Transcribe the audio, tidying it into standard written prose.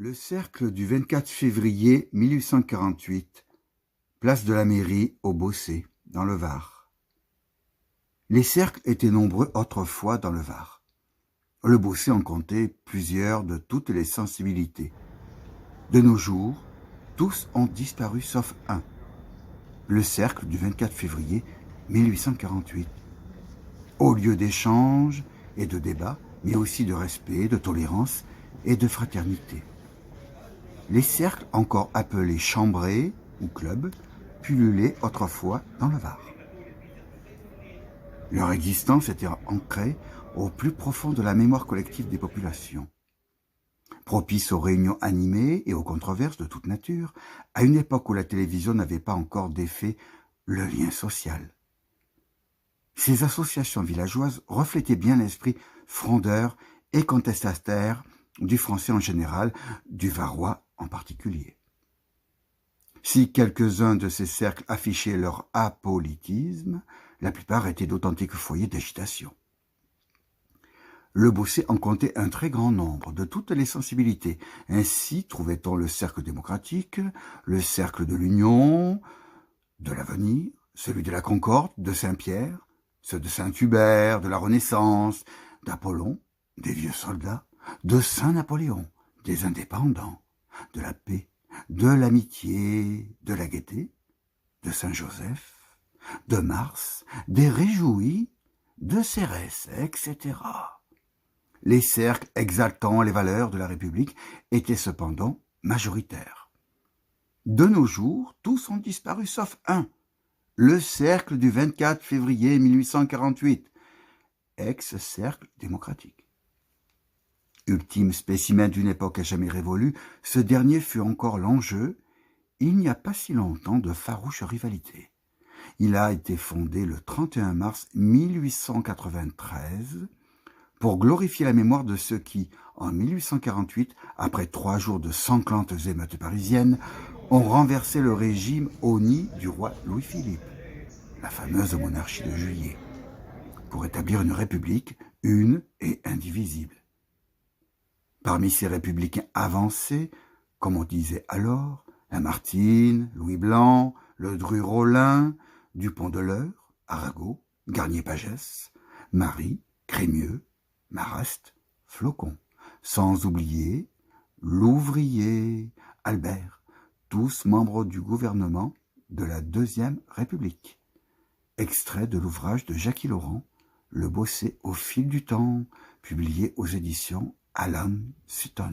Le cercle du 24 février 1848, place de la Mairie au Bossé, dans le Var. Les cercles étaient nombreux autrefois dans le Var. Le Bossé en comptait plusieurs de toutes les sensibilités. De nos jours, tous ont disparu sauf un. Le cercle du 24 février 1848. Au lieu d'échanges et de débats, mais aussi de respect, de tolérance et de fraternité. Les cercles, encore appelés chambrées ou clubs, pullulaient autrefois dans le Var. Leur existence était ancrée au plus profond de la mémoire collective des populations. Propice aux réunions animées et aux controverses de toute nature, à une époque où la télévision n'avait pas encore défait le lien social. Ces associations villageoises reflétaient bien l'esprit frondeur et contestataire du français en général, du varois en particulier. Si quelques-uns de ces cercles affichaient leur apolitisme, la plupart étaient d'authentiques foyers d'agitation. Le Bossé en comptait un très grand nombre, de toutes les sensibilités. Ainsi trouvait-on le cercle démocratique, le cercle de l'Union, de l'Avenir, celui de la Concorde, de Saint-Pierre, ceux de Saint-Hubert, de la Renaissance, d'Apollon, des vieux soldats, de Saint-Napoléon, des indépendants, de la paix, de l'amitié, de la gaieté, de Saint-Joseph, de Mars, des réjouis, de Cérès, etc. Les cercles exaltant les valeurs de la République étaient cependant majoritaires. De nos jours, tous ont disparu sauf un, le cercle du 24 février 1848, ex-cercle démocratique. Ultime spécimen d'une époque à jamais révolue, ce dernier fut encore l'enjeu, il n'y a pas si longtemps, de farouches rivalités. Il a été fondé le 31 mars 1893 pour glorifier la mémoire de ceux qui, en 1848, après 3 jours de sanglantes émeutes parisiennes, ont renversé le régime honni du roi Louis-Philippe, la fameuse monarchie de Juillet, pour établir une république une et indivisible. Parmi ces républicains avancés, comme on disait alors, Lamartine, Louis Blanc, Ledru-Rollin, Dupont de l'Eure, Arago, Garnier-Pagès, Marie, Crémieux, Marrast, Flocon, sans oublier l'ouvrier, Albert, tous membres du gouvernement de la Deuxième République. Extrait de l'ouvrage de Jackie Laurent, Le Bossé au fil du temps, publié aux éditions Alan Sutton.